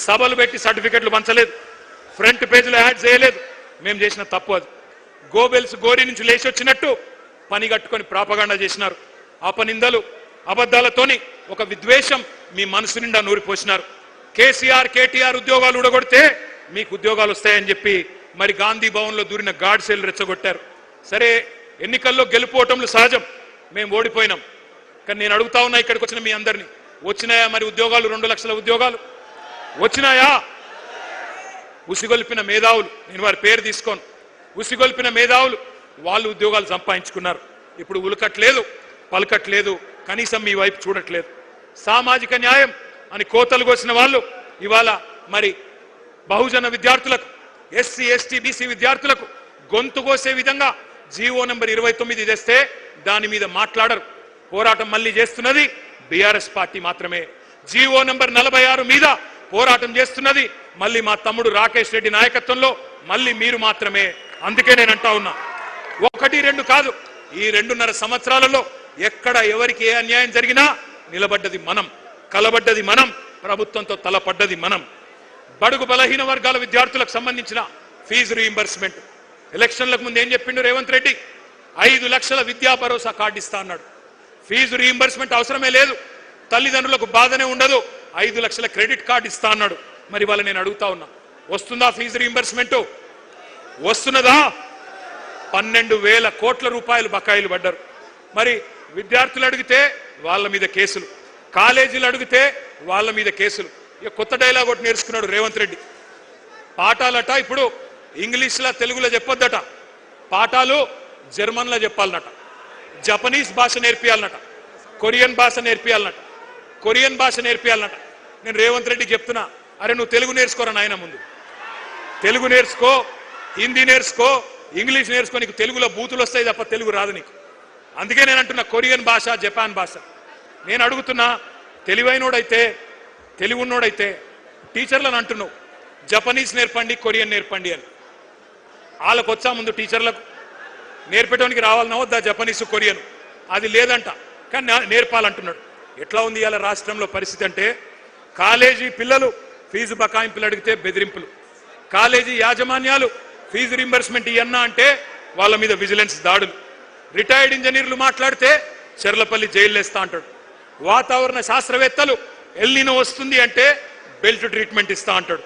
సభలు పెట్టి సర్టిఫికెట్లు పంచలేదు, ఫ్రంట్ పేజీలో యాడ్ చేయలేదు. మేము చేసిన తప్పు అది. గోబెల్స్ గోరి నుంచి లేచి వచ్చినట్టు పని కట్టుకొని ప్రాపగాండా చేసినారు. అపనిందలు అబద్ధాలతోని ఒక విద్వేషం మీ మనసు నిండా నూరిపోసినారు. కేసీఆర్ కేటీఆర్ ఉద్యోగాలు ఊడగొడితే మీకు ఉద్యోగాలు వస్తాయని చెప్పి మరి గాంధీ భవన్లో దూరిన గాడ్సేలు రెచ్చగొట్టారు. సరే, ఎన్నికల్లో గెలుపోవటంలో సహజం, మేము ఓడిపోయినాం. కానీ నేను అడుగుతా ఉన్నా ఇక్కడికి వచ్చిన మీ అందరినీ, వచ్చినాయా మరి ఉద్యోగాలు? 2 లక్షల ఉద్యోగాలు వచ్చినాయా? ఉసిగొల్పిన మేధావులు, నేను వారి పేరు తీసుకోను, ఉసిగొల్పిన మేధావులు వాళ్ళు ఉద్యోగాలు సంపాదించుకున్నారు. ఇప్పుడు ఉలకట్లేదు, పలకట్లేదు, కనీసం మీ వైపు చూడట్లేదు. సామాజిక న్యాయం అని కోతలు కోసిన వాళ్ళు ఇవాళ మరి బహుజన విద్యార్థులకు, ఎస్సీ ఎస్టీ బీసీ విద్యార్థులకు గొంతు కోసే విధంగా జీవో నెంబర్ 29 తెస్తే దాని మీద మాట్లాడరు. పోరాటం మళ్ళీ చేస్తున్నది బీఆర్ఎస్ పార్టీ మాత్రమే. జీవో నెంబర్ 46 మీద పోరాటం చేస్తున్నది మళ్ళీ మా తమ్ముడు రాకేష్ రెడ్డి నాయకత్వంలో మళ్ళీ మీరు మాత్రమే. అందుకే నేను అంటా ఉన్నా, 1, 2 కాదు, ఈ 2.5 సంవత్సరాలలో ఎక్కడ ఎవరికి ఏ అన్యాయం జరిగినా నిలబడ్డది మనం, కలబడ్డది మనం, ప్రభుత్వంతో తలపడ్డది మనం. బడుగు బలహీన వర్గాల విద్యార్థులకు సంబంధించిన ఫీజు రీయింబర్స్మెంట్ ఎలక్షన్లకు ముందు ఏం చెప్పిండు రేవంత్ రెడ్డి? 5 లక్షల విద్యా భరోసా కార్డు ఇస్తా అన్నాడు. ఫీజు రీయింబర్స్మెంట్ అవసరమే లేదు, తల్లిదండ్రులకు బాధనే ఉండదు, 5 లక్షల క్రెడిట్ కార్డు ఇస్తా అన్నాడు. మరి వాళ్ళ నేను అడుగుతా ఉన్నా, వస్తుందా ఫీజు రీయింబర్స్మెంట్? వస్తున్నదా? 12,000 కోట్ల రూపాయలు బకాయిలు పడ్డారు. మరి విద్యార్థులు అడిగితే వాళ్ళ మీద కేసులు, కాలేజీలు అడిగితే వాళ్ళ మీద కేసులు. ఇక కొత్త డైలాగ్ ఒకటి నేర్చుకున్నాడు రేవంత్ రెడ్డి. పాఠాలట ఇప్పుడు ఇంగ్లీష్లో తెలుగులో చెప్పొద్దట, పాఠాలు జర్మన్లో చెప్పాలన్నట, జపనీస్ భాష నేర్పియాలన్నట, కొరియన్ భాష నేర్పియాలన్నట, కొరియన్ భాష నేర్పియాలన్నట. నేను రేవంత్ రెడ్డికి చెప్తున్నా, అరే నువ్వు తెలుగు నేర్చుకోరా నాయన, ముందు తెలుగు నేర్చుకో, హిందీ నేర్చుకో, ఇంగ్లీష్ నేర్చుకో, నీకు తెలుగులో బూతులు వస్తాయి తప్ప తెలుగు రాదు నీకు. అందుకే నేను అంటున్నా కొరియన్ భాష, జపాన్ భాష. నేను అడుగుతున్నా, తెలివైనోడైతే తెలివి ఉన్నోడైతే టీచర్లను అంటున్నావు జపనీస్ నేర్పండి, కొరియన్ నేర్పండి అని. వాళ్ళకు వచ్చా ముందు టీచర్లకు నేర్పడానికి రావాలన్నా వద్దా జపనీస్ కొరియన్? అది లేదంట, కానీ నేర్పాలంటున్నాడు. ఎట్లా ఉంది ఇవాళ రాష్ట్రంలో పరిస్థితి అంటే, కాలేజీ పిల్లలు ఫీజు బకాయింపులు అడిగితే బెదిరింపులు, కాలేజీ యాజమాన్యాలు ఫీజు రింబర్స్మెంట్ ఇవన్నా అంటే వాళ్ళ మీద విజిలెన్స్ దాడులు, రిటైర్డ్ ఇంజనీర్లు మాట్లాడితే చెర్లపల్లి జైలు వేస్తా అంటాడు, వాతావరణ శాస్త్రవేత్తలు ఎల్నినో వస్తుంది అంటే బెల్ట్ ట్రీట్మెంట్ ఇస్తా అంటాడు,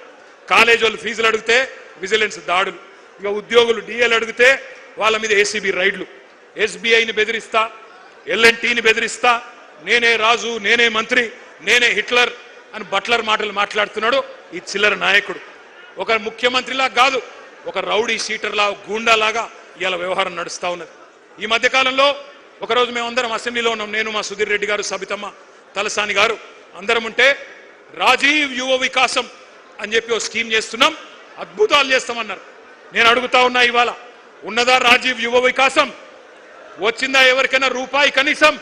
కాలేజీ వాళ్ళు ఫీజులు అడిగితే విజిలెన్స్ దాడులు, ఇక ఉద్యోగులు డిఏలు అడిగితే వాళ్ళ మీద ఏసీబీ రైడ్లు, ఎస్బీఐని బెదిరిస్తా, ఎల్ఎన్టీని బెదిరిస్తా, నేనే రాజు, నేనే మంత్రి, నేనే హిట్లర్ అని బట్లర్ మాటలు మాట్లాడుతున్నాడు ఈ చిల్లర నాయకుడు. ఒక ముఖ్యమంత్రిలా కాదు, ఒక రౌడీ షీటర్లా, గూండాలాగా ఇవాళ వ్యవహారం నడుస్తూ ఉన్నది. ఈ మధ్యకాలంలో ఒకరోజు మేమందరం అసెంబ్లీలో ఉన్నాం, నేను, మా సుధీర్ రెడ్డి గారు, సబితమ్మ, తలసాని గారు అందరం ఉంటే, రాజీవ్ యువ వికాసం అని చెప్పి ఒక స్కీమ్ చేస్తున్నాం, అద్భుతాలు చేస్తామన్నారు. నేను అడుగుతా ఉన్నా, ఇవాళ ఉన్నదా రాజీవ్ యువ వికాసం? వచ్చిందా ఎవరికైనా రూపాయి కనీసం?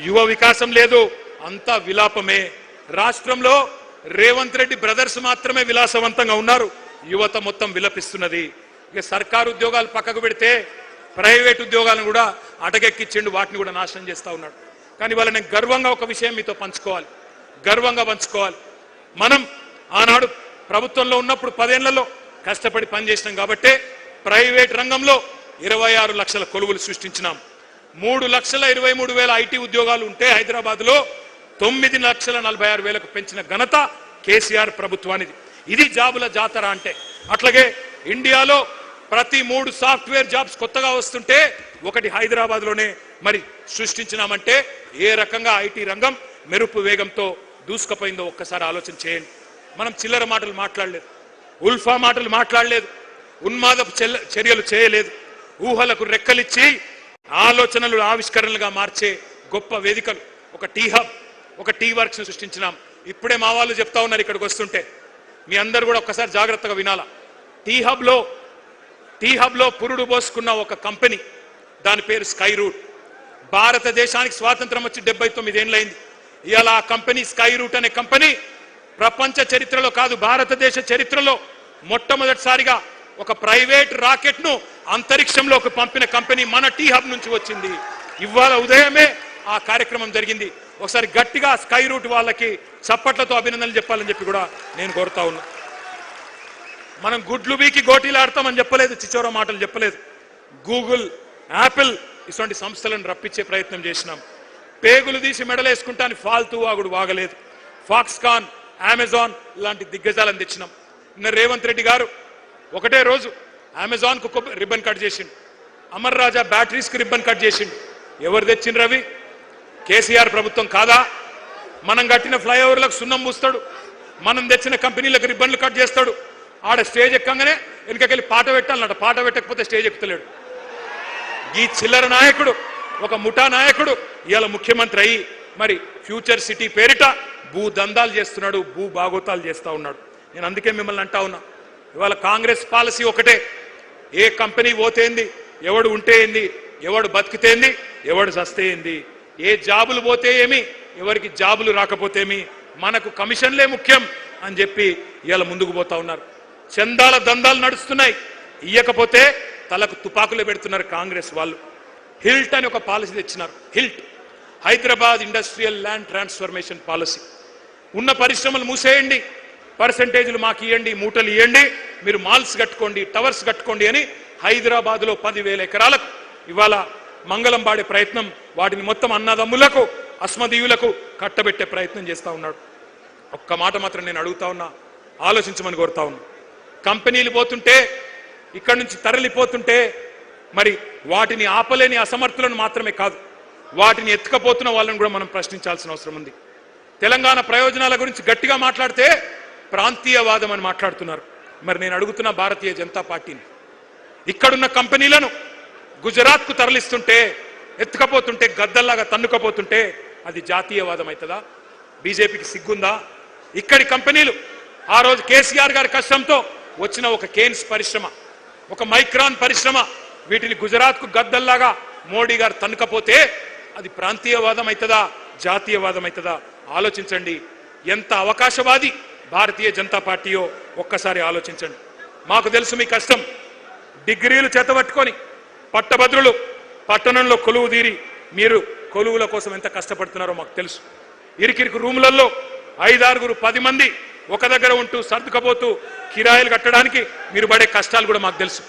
యువ వికాసం లేదు, అంతా విలాపమే. రాష్ట్రంలో రేవంత్ రెడ్డి బ్రదర్స్ మాత్రమే విలాసవంతంగా ఉన్నారు, యువత మొత్తం విలపిస్తున్నది. ఇక సర్కారు ఉద్యోగాలు పక్కకు పెడితే ప్రైవేట్ ఉద్యోగాలను కూడా అటకెక్కిచ్చిండు, వాటిని కూడా నాశనం చేస్తూ ఉన్నాడు. కానీ వాళ్ళ నేను గర్వంగా ఒక విషయం మీతో పంచుకోవాలి, గర్వంగా పంచుకోవాలి. మనం ఆనాడు ప్రభుత్వంలో ఉన్నప్పుడు 10 ఏళ్లలో కష్టపడి పనిచేసినాం కాబట్టే ప్రైవేట్ రంగంలో 26 లక్షల కొలువులు సృష్టించినాం. 3,23,000 ఐటీ ఉద్యోగాలు ఉంటే హైదరాబాద్లో 9,46,000 పెంచిన ఘనత కేసీఆర్ ప్రభుత్వానిది. ఇది జాబుల జాతర అంటే. అట్లాగే ఇండియాలో ప్రతి 3 సాఫ్ట్వేర్ జాబ్స్ కొత్తగా వస్తుంటే ఒకటి హైదరాబాద్లోనే మరి సృష్టించినామంటే ఏ రకంగా ఐటీ రంగం మెరుపు వేగంతో దూసుకుపోయిందో ఒక్కసారి ఆలోచన చేయండి. మనం చిల్లర మాటలు మాట్లాడలేదు, ఉల్ఫా మాటలు మాట్లాడలేదు, ఉన్మాదపు చర్యలు చేయలేదు, ఊహలకు రెక్కలిచ్చి ఆలోచనలు ఆవిష్కరణలుగా మార్చే గొప్ప వేదికలు, ఒక టీ హబ్, ఒక టీ వర్క్స్ సృష్టించినాం. ఇప్పుడే మా వాళ్ళు చెప్తా ఉన్నారు ఇక్కడికి వస్తుంటే, మీ అందరు కూడా ఒక్కసారి జాగ్రత్తగా వినాలా. టీ హబ్లో పురుడు పోసుకున్న ఒక కంపెనీ, దాని పేరు స్కై రూట్. భారతదేశానికి స్వాతంత్రం వచ్చి 79 ఏళ్ళైంది. ఇవాళ ఆ కంపెనీ స్కై రూట్ అనే కంపెనీ ప్రపంచ చరిత్రలో కాదు, భారతదేశ చరిత్రలో మొట్టమొదటిసారిగా ఒక ప్రైవేట్ రాకెట్ ను అంతరిక్షంలోకి పంపిన కంపెనీ మన టీ హబ్ నుంచి వచ్చింది. ఇవాళ ఉదయమే ఆ కార్యక్రమం జరిగింది. ఒకసారి గట్టిగా స్కై రూట్ వాళ్ళకి చప్పట్లతో అభినందనలు చెప్పాలని చెప్పి కూడా నేను కోరుతా ఉన్నా. మనం గుడ్లు బీకి గోటీలు ఆడతామని చెప్పలేదు, చిచ్చోర మాటలు చెప్పలేదు. గూగుల్, యాపిల్ ఇటువంటి సంస్థలను రప్పించే ప్రయత్నం చేసినాం. పేగులు తీసి మెడలేసుకుంటాని ఫాల్తూ వాగుడు వాగలేదు. ఫాక్స్కాన్, అమెజాన్ లాంటి దిగ్గజాలను తెచ్చినాం. నిన్న రేవంత్ రెడ్డి గారు ఒకటే రోజు అమెజాన్కు రిబ్బన్ కట్ చేసిండు, అమర్ రాజా బ్యాటరీస్కి రిబ్బన్ కట్ చేసిండు. ఎవరు తెచ్చిండ్రు అవి? కేసీఆర్ ప్రభుత్వం కాదా? మనం కట్టిన ఫ్లైఓవర్లకు సున్నం పూస్తాడు, మనం తెచ్చిన కంపెనీలకు రిబ్బన్లు కట్ చేస్తాడు. ఆడ స్టేజ్ ఎక్కంగానే వెనుకకెళ్ళి పాట పెట్టాలన్నట, పాట పెట్టకపోతే స్టేజ్ ఎక్కుతలేడు. ఈ చిల్లర నాయకుడు, ఒక ముఠా నాయకుడు ఇవాళ ముఖ్యమంత్రి అయ్యి మరి ఫ్యూచర్ సిటీ పేరిట భూ దందాలు చేస్తున్నాడు, భూ బాగోతాలు చేస్తూ ఉన్నాడు. నేను అందుకే మిమ్మల్ని అంటా ఉన్నా, ఇవాళ కాంగ్రెస్ పాలసీ ఒకటే, ఏ కంపెనీ పోతేంది, ఎవడు ఉంటే ఏంది, ఎవడు బతికితేంది, ఎవడు చస్తేంది, ఏ జాబులు పోతే ఏమి, ఎవరికి జాబులు రాకపోతేమి, మనకు కమిషన్లే ముఖ్యం అని చెప్పి ఇవాళ ముందుకు పోతా ఉన్నారు. చందాల దందాలు నడుస్తున్నాయి, ఇయ్యకపోతే తలకు తుపాకులు పెడుతున్నారు కాంగ్రెస్ వాళ్ళు. హిల్ట్ అని ఒక పాలసీ తెచ్చినారు. HILT, Hyderabad industrial land transformation policy. ఉన్న పరిశ్రమలు మూసేయండి, పర్సంటేజ్లు మాకు ఇవ్వండి, మూటలు ఇవ్వండి, మీరు మాల్స్ కట్టుకోండి, టవర్స్ కట్టుకోండి అని హైదరాబాద్లో 10,000 ఎకరాలకు ఇవాళ మంగళం పాడే ప్రయత్నం, వాటిని మొత్తం అన్నదమ్ములకు, అస్మదీయులకు కట్టబెట్టే ప్రయత్నం చేస్తూ ఉన్నాడు. ఒక్క మాట మాత్రం నేను అడుగుతా ఉన్నా, ఆలోచించమని కోరుతా ఉన్నా. కంపెనీలు పోతుంటే, ఇక్కడి నుంచి తరలిపోతుంటే మరి వాటిని ఆపలేని అసమర్థులను మాత్రమే కాదు, వాటిని ఎత్తుకపోతున్న వాళ్ళని కూడా మనం ప్రశ్నించాల్సిన అవసరం ఉంది. తెలంగాణ ప్రయోజనాల గురించి గట్టిగా మాట్లాడితే ప్రాంతీయవాదం అని మాట్లాడుతున్నారు. మరి నేను అడుగుతున్న భారతీయ జనతా పార్టీని, ఇక్కడున్న కంపెనీలను గుజరాత్కు తరలిస్తుంటే, ఎత్తుకపోతుంటే, గద్దల్లాగా తన్నుకపోతుంటే అది జాతీయవాదం అవుతుందా? బీజేపీకి సిగ్గుందా? ఇక్కడి కంపెనీలు ఆ రోజు కేసీఆర్ గారి కష్టంతో వచ్చిన ఒక కేన్స్ పరిశ్రమ, ఒక మైక్రాన్ పరిశ్రమ, వీటిని గుజరాత్కు గద్దల్లాగా మోడీ గారు తన్నుకపోతే అది ప్రాంతీయవాదం అవుతుందా, జాతీయవాదం అవుతుందా? ఆలోచించండి. ఎంత అవకాశవాది భారతీయ జనతా పార్టీయో ఒక్కసారి ఆలోచించండి. మాకు తెలుసు మీ కష్టం. డిగ్రీలు చేతబట్టుకొని పట్టభద్రులు పట్టణంలో కొలువు తీరి మీరు కొలువుల కోసం ఎంత కష్టపడుతున్నారో మాకు తెలుసు. ఇరికిరికి రూములలో 5-6, 10 మంది ఒక దగ్గర ఉంటూ సర్దుకపోతూ కిరాయిలు కట్టడానికి మీరు పడే కష్టాలు కూడా మాకు తెలుసు.